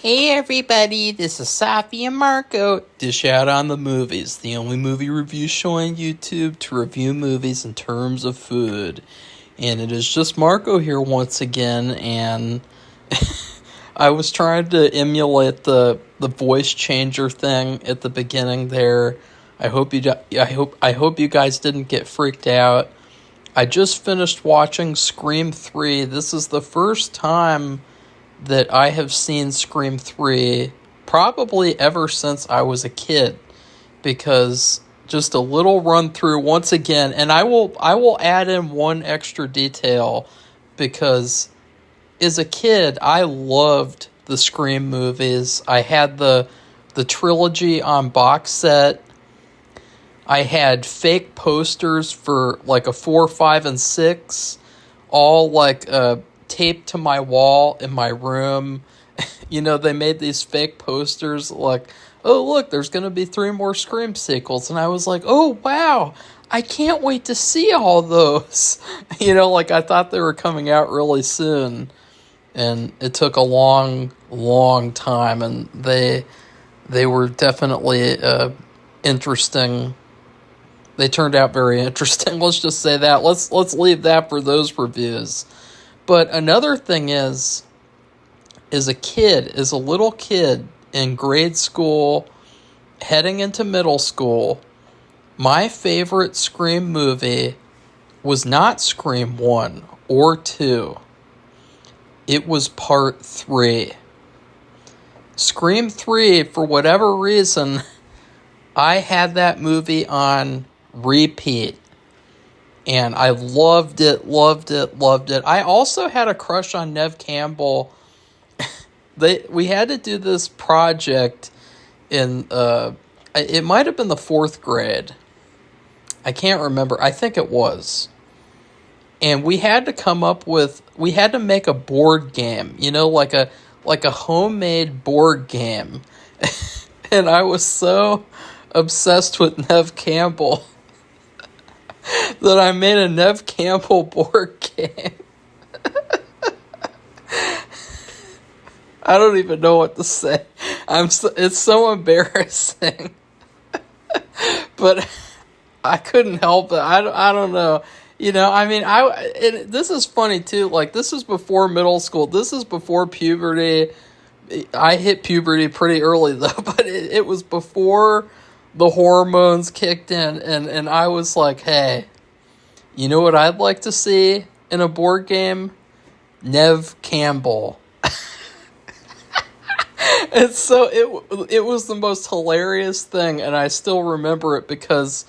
Hey everybody, this is Safi and Marco. Dish out on the movies, the only movie review show on YouTube to review movies in terms of food. And it is just Marco here once again, and I was trying to emulate the voice changer thing at the beginning there. I hope you guys didn't get freaked out. I just finished watching Scream 3. This is the first time that I have seen Scream 3 probably ever since I was a kid, because just a little run through once again, and I will add in one extra detail, because as a kid I loved the Scream movies. I had the trilogy on box set. I had fake posters for like a 4, 5, and 6, all taped to my wall in my room. They made these fake posters like, oh, look, there's going to be 3 more Scream sequels. And I was like, oh, wow, I can't wait to see all those. I thought they were coming out really soon. And it took a long, long time. And they were definitely interesting. They turned out very interesting. Let's just say that. Let's leave that for those reviews. But another thing is, as a little kid in grade school, heading into middle school, my favorite Scream movie was not Scream 1 or 2. It was Part 3. Scream 3, for whatever reason, I had that movie on repeat. And I loved it. I also had a crush on Neve Campbell. We had to do this project in, it might have been the 4th grade. I can't remember. I think it was. And we had to make a board game, like a homemade board game. And I was so obsessed with Neve Campbell that I made a Neve Campbell board game. I don't even know what to say. It's so embarrassing. But I couldn't help it. I don't know. This is funny too. Like, this is before middle school. This is before puberty. I hit puberty pretty early though, but it was before the hormones kicked in, and I was like, hey, you know what I'd like to see in a board game? Neve Campbell. And so it was the most hilarious thing, and I still remember it because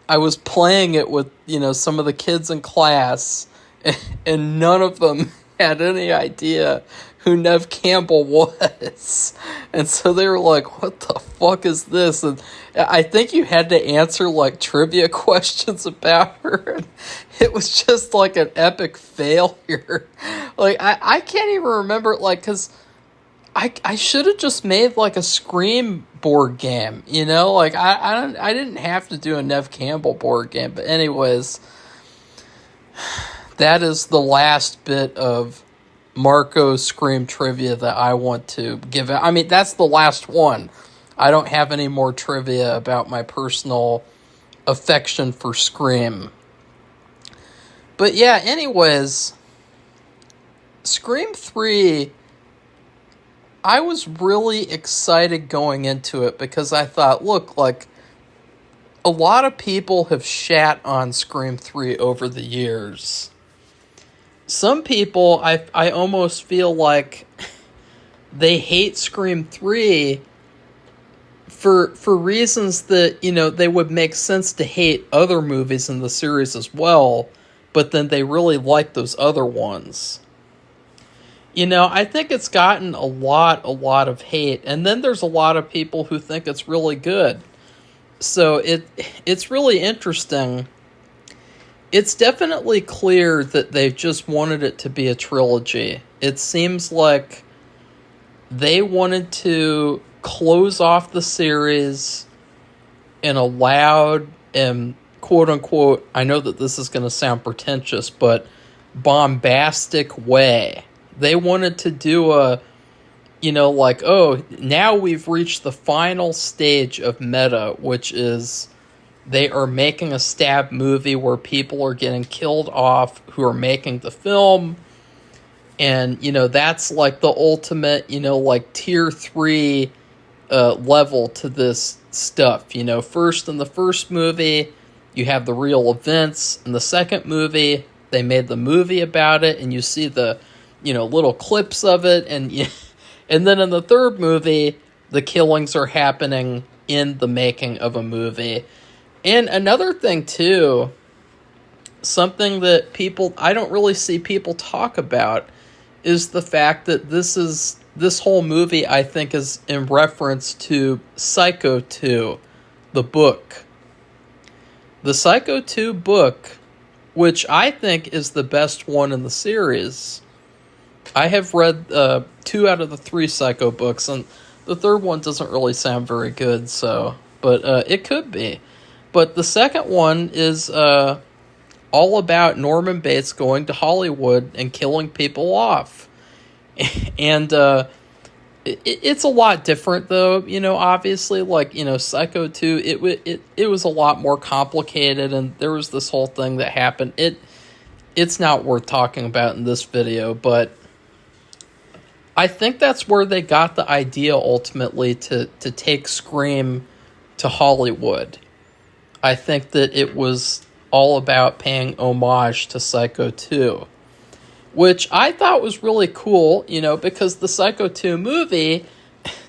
I was playing it with, some of the kids in class, and none of them had any idea who Neve Campbell was. And so they were like, what the fuck is this? And I think you had to answer like trivia questions about her. And it was just like an epic failure. Like, I can't even remember, like, because I should have just made like a Scream board game, like I didn't have to do a Neve Campbell board game. But anyways, that is the last bit of Marco's Scream trivia that I want to give out. I mean, that's the last one. I don't have any more trivia about my personal affection for Scream. But yeah, anyways, Scream 3, I was really excited going into it because I thought, look, like, a lot of people have shat on Scream 3 over the years. Some people, I almost feel like they hate Scream 3 for reasons that, they would make sense to hate other movies in the series as well, but then they really like those other ones. I think it's gotten a lot of hate, and then there's a lot of people who think it's really good. So it's really interesting. It's definitely clear that they've just wanted it to be a trilogy. It seems like they wanted to close off the series in a loud and quote-unquote, I know that this is going to sound pretentious, but bombastic way. They wanted to do a like, oh, now we've reached the final stage of meta, which is they are making a stab movie where people are getting killed off who are making the film. And, that's like the ultimate, like tier 3 level to this stuff. First in the first movie, you have the real events. In the second movie, they made the movie about it, and you see the, little clips of it. And then in the third movie, the killings are happening in the making of a movie. And another thing, too, something that I don't really see people talk about, is the fact that this whole movie, I think, is in reference to Psycho 2, the book. The Psycho 2 book, which I think is the best one in the series. I have read 2 out of the 3 Psycho books, and the third one doesn't really sound very good, but it could be. But the second one is all about Norman Bates going to Hollywood and killing people off. And it's a lot different, though, obviously. Like, Psycho 2, it was a lot more complicated, and there was this whole thing that happened. It's not worth talking about in this video, but I think that's where they got the idea, ultimately, to take Scream to Hollywood. I think that it was all about paying homage to Psycho 2, which I thought was really cool, because the Psycho 2 movie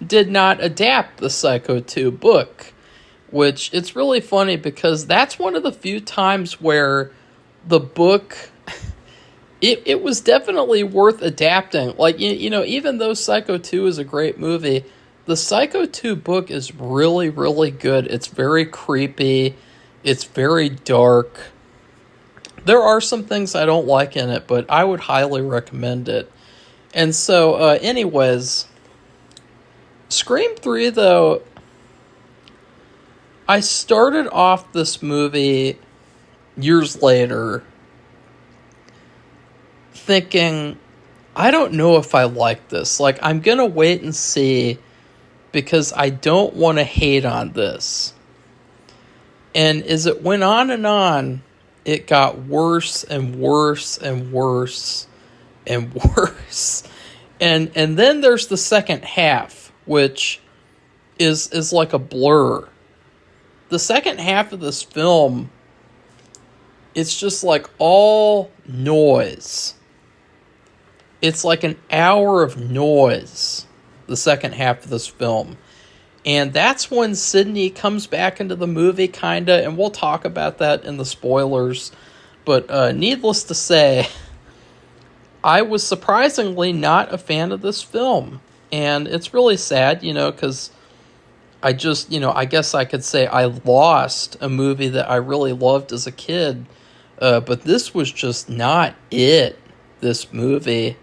did not adapt the Psycho 2 book, which it's really funny because that's one of the few times where the book, it was definitely worth adapting. Like, even though Psycho 2 is a great movie, the Psycho 2 book is really, really good. It's very creepy. It's very dark. There are some things I don't like in it, but I would highly recommend it. And so, anyways, Scream 3, though, I started off this movie years later thinking, I don't know if I like this. Like, I'm going to wait and see because I don't want to hate on this. And as it went on, it got worse and worse and worse and worse. And then there's the second half, which is like a blur. The second half of this film, it's just like all noise. It's like an hour of noise, the second half of this film. And that's when Sidney comes back into the movie, kinda, and we'll talk about that in the spoilers. But needless to say, I was surprisingly not a fan of this film. And it's really sad, because I just, I guess I could say I lost a movie that I really loved as a kid. But this was just not it, this movie.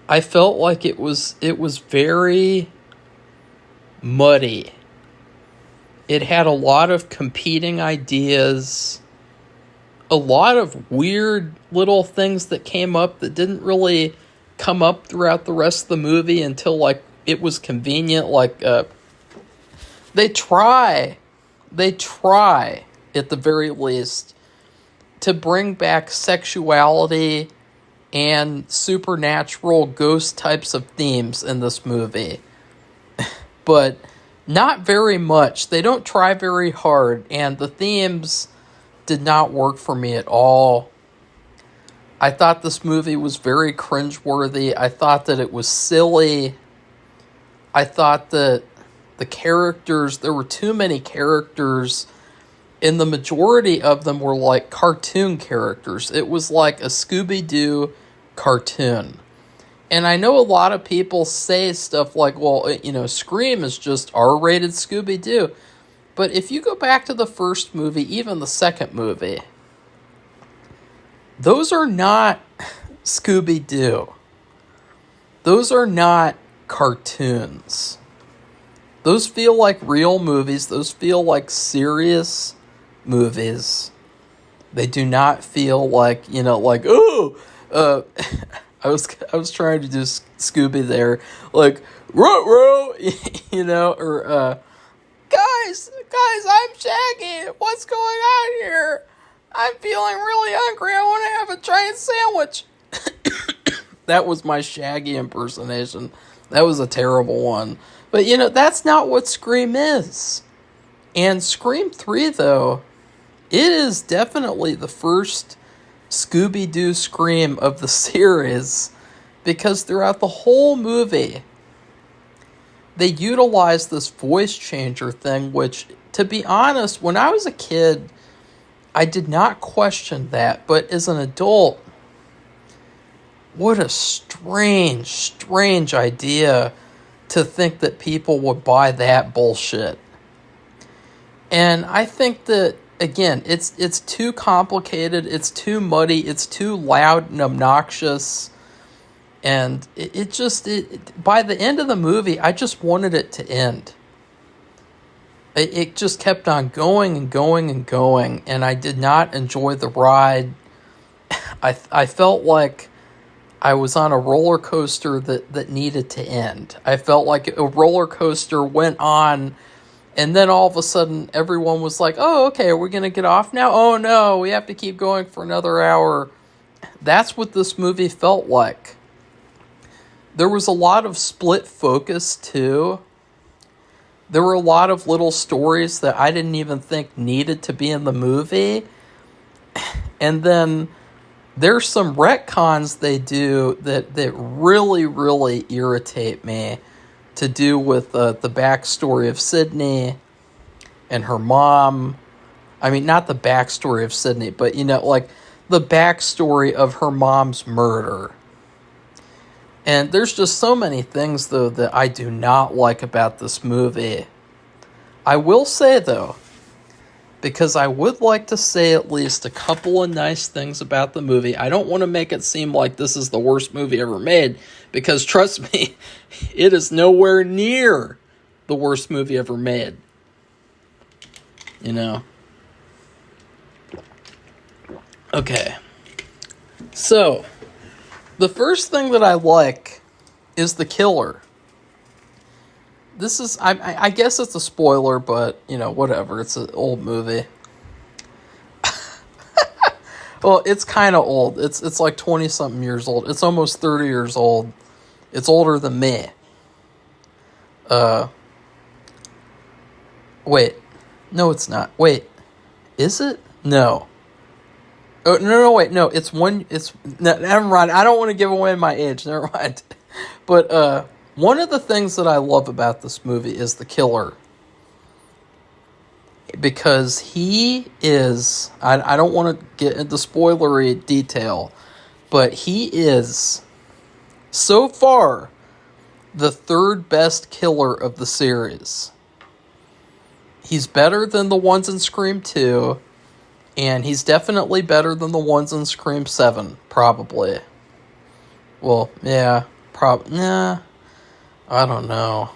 I felt like it was very muddy. It had a lot of competing ideas, a lot of weird little things that came up that didn't really come up throughout the rest of the movie until, like, it was convenient. Like, they try, at the very least, to bring back sexuality and supernatural ghost types of themes in this movie. But not very much. They don't try very hard, and the themes did not work for me at all. I thought this movie was very cringeworthy. I thought that it was silly. I thought that the characters, there were too many characters, and the majority of them were like cartoon characters. It was like a Scooby-Doo cartoon. And I know a lot of people say stuff like, well, Scream is just R-rated Scooby-Doo. But if you go back to the first movie, even the second movie, those are not Scooby-Doo. Those are not cartoons. Those feel like real movies. Those feel like serious movies. They do not feel like, I was trying to do Scooby there, like row, or guys, I'm Shaggy. What's going on here? I'm feeling really hungry. I want to have a giant sandwich. That was my Shaggy impersonation. That was a terrible one. But, that's not what Scream is. And Scream 3, though, it is definitely the first Scooby-Doo Scream of the series. Because throughout the whole movie, they utilized this voice changer thing, which, to be honest, when I was a kid, I did not question that. But as an adult, what a strange idea to think that people would buy that bullshit. And I think that, again, it's too complicated, it's too muddy, it's too loud and obnoxious. And it by the end of the movie, I just wanted it to end. It just kept on going and going and going, and I did not enjoy the ride. I felt like I was on a roller coaster that needed to end. I felt like a roller coaster went on, and then all of a sudden everyone was like, oh, okay, are we going to get off now? Oh, no, we have to keep going for another hour. That's what this movie felt like. There was a lot of split focus, too. There were a lot of little stories that I didn't even think needed to be in the movie. And then there's some retcons they do that really, really irritate me, to do with the backstory of Sydney and her mom. I mean, not the backstory of Sydney, but, like the backstory of her mom's murder. And there's just so many things, though, that I do not like about this movie. I will say, though, because I would like to say at least a couple of nice things about the movie. I don't want to make it seem like this is the worst movie ever made, because trust me, it is nowhere near the worst movie ever made. Okay. So, the first thing that I like is the killer. This is, I guess it's a spoiler, but, whatever. It's an old movie. Well, it's kind of old. It's like 20-something years old. It's almost 30 years old. It's older than me. Wait. No, it's not. Wait. Is it? No. Oh, no, wait. No, never mind. I don't want to give away my age. Never mind. But, one of the things that I love about this movie is the killer. Because he is, I don't want to get into spoilery detail, but he is, so far, the third best killer of the series. He's better than the ones in Scream 2, and he's definitely better than the ones in Scream 7, probably. Well, yeah, nah, I don't know.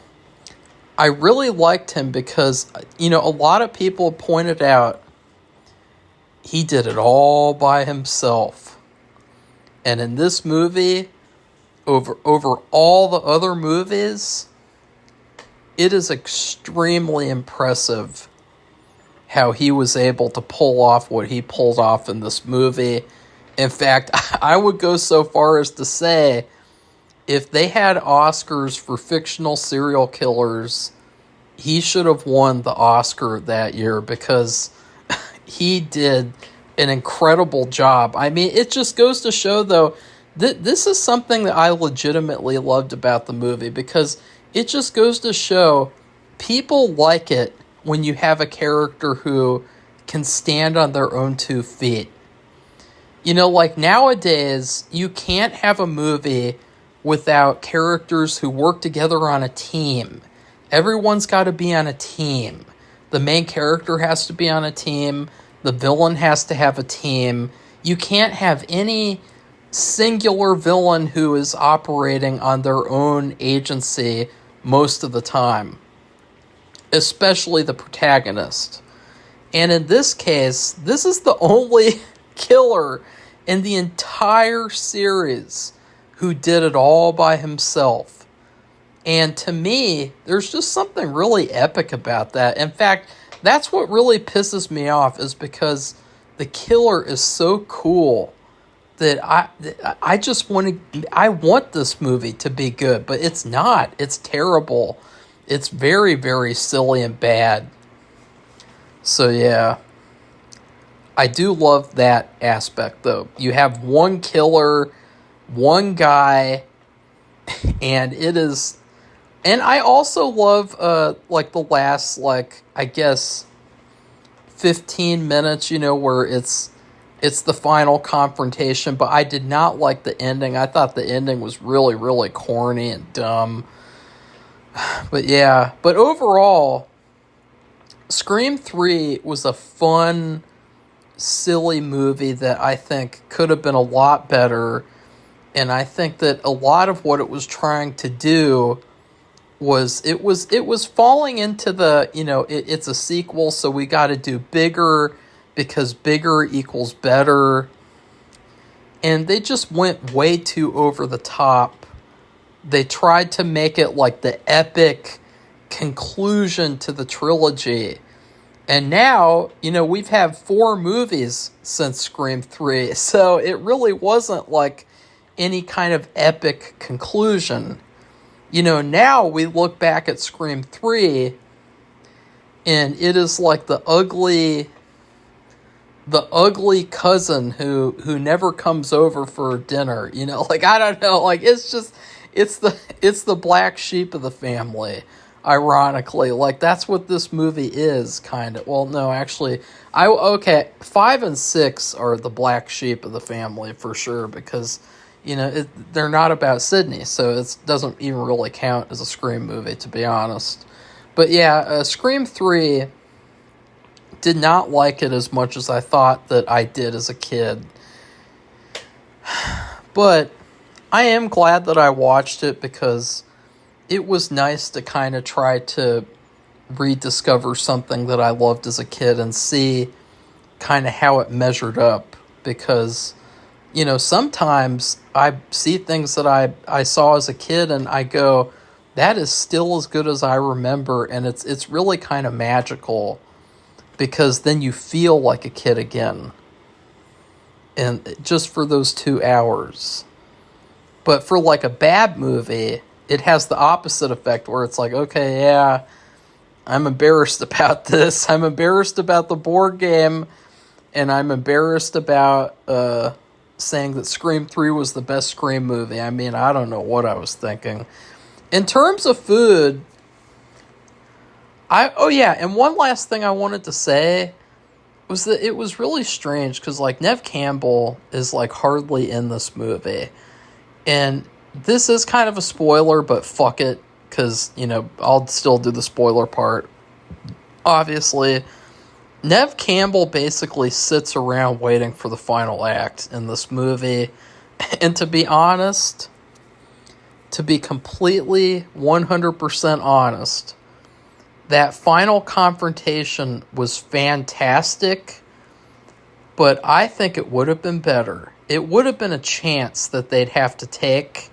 I really liked him because, a lot of people pointed out he did it all by himself. And in this movie, over all the other movies, it is extremely impressive how he was able to pull off what he pulled off in this movie. In fact, I would go so far as to say, if they had Oscars for fictional serial killers, he should have won the Oscar that year, because he did an incredible job. I mean, it just goes to show, though, that this is something that I legitimately loved about the movie, because it just goes to show people like it when you have a character who can stand on their own 2 feet. Like nowadays, you can't have a movie without characters who work together on a team. Everyone's got to be on a team. The main character has to be on a team. The villain has to have a team. You can't have any singular villain who is operating on their own agency most of the time, especially the protagonist. And in this case, this is the only killer in the entire series who did it all by himself. And to me, there's just something really epic about that. In fact, that's what really pisses me off, is because the killer is so cool that I just I want this movie to be good, but it's not. It's terrible. It's very, very silly and bad. So yeah, I do love that aspect though. You have one killer, one guy, and it is. And I also love like the last, like, I guess 15 minutes, where it's the final confrontation, but I did not like the ending. I thought the ending was really, really corny and dumb. But yeah, but overall, Scream 3 was a fun, silly movie that I think could have been a lot better. And I think that a lot of what it was trying to do was it was falling into the, it's a sequel, so we got to do bigger because bigger equals better. And they just went way too over the top. They tried to make it like the epic conclusion to the trilogy. And now, we've had 4 movies since Scream 3, so it really wasn't like any kind of epic conclusion. Now we look back at Scream 3, and it is like the ugly cousin who never comes over for dinner. Like, I don't know, like, it's the black sheep of the family, ironically. Like, that's what this movie is, kind of. Well, no, actually, 5 and 6 are the black sheep of the family for sure, because they're not about Sydney, so it doesn't even really count as a Scream movie, to be honest. But yeah, Scream 3, did not like it as much as I thought that I did as a kid. But I am glad that I watched it, because it was nice to kind of try to rediscover something that I loved as a kid and see kind of how it measured up, because sometimes I see things that I saw as a kid and I go, that is still as good as I remember, and it's really kind of magical, because then you feel like a kid again, and just for those 2 hours. But for like a bad movie, it has the opposite effect, where it's like, okay, yeah, I'm embarrassed about this. I'm embarrassed about the board game, and I'm embarrassed about saying that Scream 3 was the best Scream movie. I mean, I don't know what I was thinking. In terms of food, and one last thing I wanted to say was that it was really strange, because like Neve Campbell is like hardly in this movie. And this is kind of a spoiler, but fuck it, because, I'll still do the spoiler part. Obviously, Neve Campbell basically sits around waiting for the final act in this movie. And to be honest, to be completely 100% honest, that final confrontation was fantastic, but I think it would have been better. It would have been a chance that they'd have to take.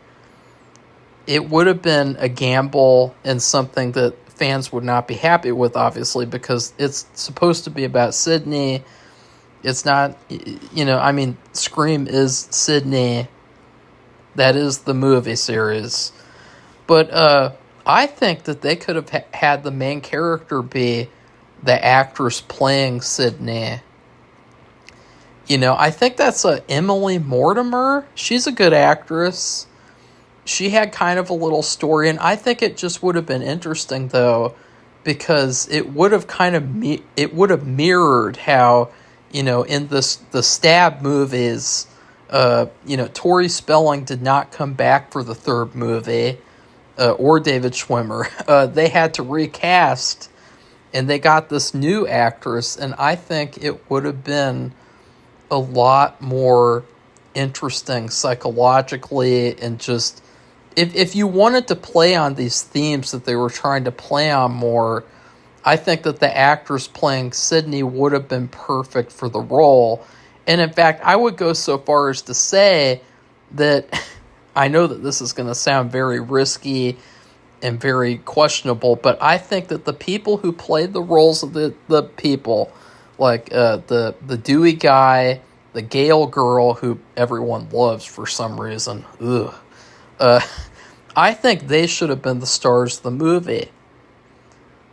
It would have been a gamble and something that fans would not be happy with, obviously, because it's supposed to be about Sydney. It's not, Scream is Sydney. That is the movie series. But I think that they could have had the main character be the actress playing Sydney. I think that's Emily Mortimer. She's a good actress. She had kind of a little story, and I think it just would have been interesting, though, because it would have mirrored how, in the Stab movies, Tori Spelling did not come back for the third movie, or David Schwimmer. They had to recast, and they got this new actress, and I think it would have been a lot more interesting psychologically, and just if you wanted to play on these themes that they were trying to play on more, I think that the actress playing Sydney would have been perfect for the role. And in fact, I would go so far as to say that I know that this is going to sound very risky and very questionable, but I think that the people who played the roles of the people, like the Dewey guy, the Gale girl, who everyone loves for some reason, I think they should have been the stars of the movie,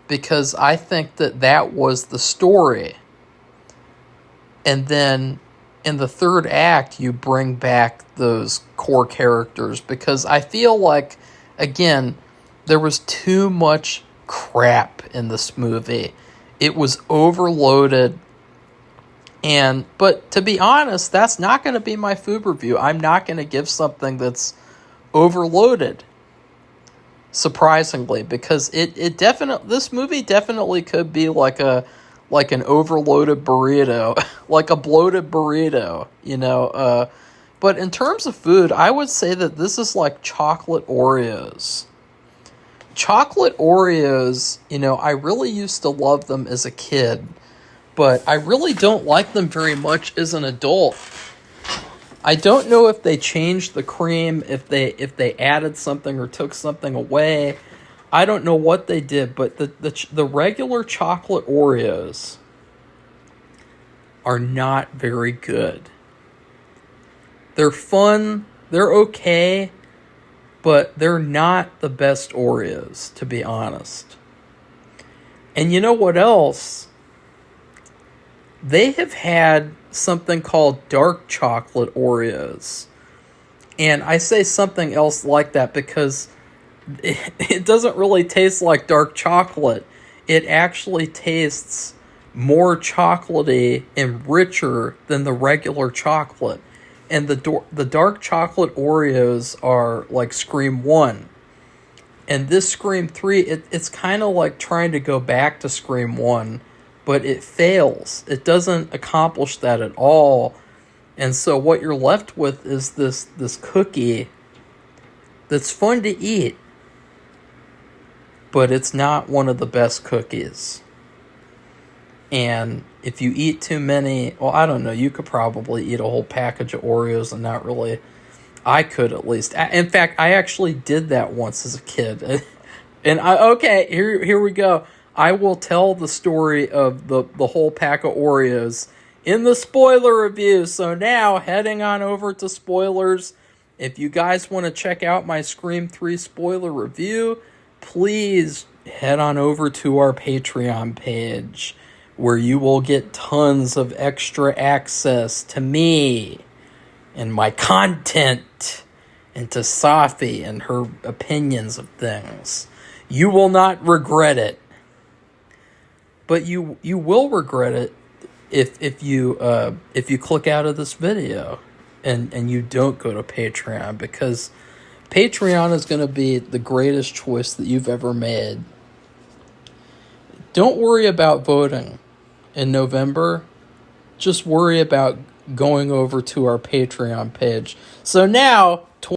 because I think that that was the story. And then in the third act, you bring back those core characters, because I feel like, again, there was too much crap in this movie. It was overloaded. But to be honest, that's not going to be my food review. I'm not going to give something that's overloaded, surprisingly, because this movie definitely could be like an overloaded burrito, like a bloated burrito, but in terms of food, I would say that this is like chocolate Oreos. Chocolate Oreos, I really used to love them as a kid, but I really don't like them very much as an adult. I don't know if they changed the cream, if they added something or took something away. I don't know what they did, but the regular chocolate Oreos are not very good. They're fun, they're okay, but they're not the best Oreos, to be honest. And you know what else? They have had something called dark chocolate Oreos. And I say something else like that because it doesn't really taste like dark chocolate. It actually tastes more chocolatey and richer than the regular chocolate. And the dark chocolate Oreos are like Scream 1. And this Scream 3, it's kind of like trying to go back to Scream 1, but it fails. It doesn't accomplish that at all. And so what you're left with is this cookie that's fun to eat, but it's not one of the best cookies. And if you eat too many, well, I don't know, you could probably eat a whole package of Oreos and not really. I could, at least. In fact, I actually did that once as a kid. And here we go. I will tell the story of the whole pack of Oreos in the spoiler review. So now, heading on over to spoilers. If you guys want to check out my Scream 3 spoiler review, please head on over to our Patreon page, where you will get tons of extra access to me and my content, and to Safi and her opinions of things. You will not regret it. But you will regret it if you click out of this video and you don't go to Patreon, because Patreon is going to be the greatest choice that you've ever made. Don't worry about voting in November. Just worry about going over to our Patreon page. So now,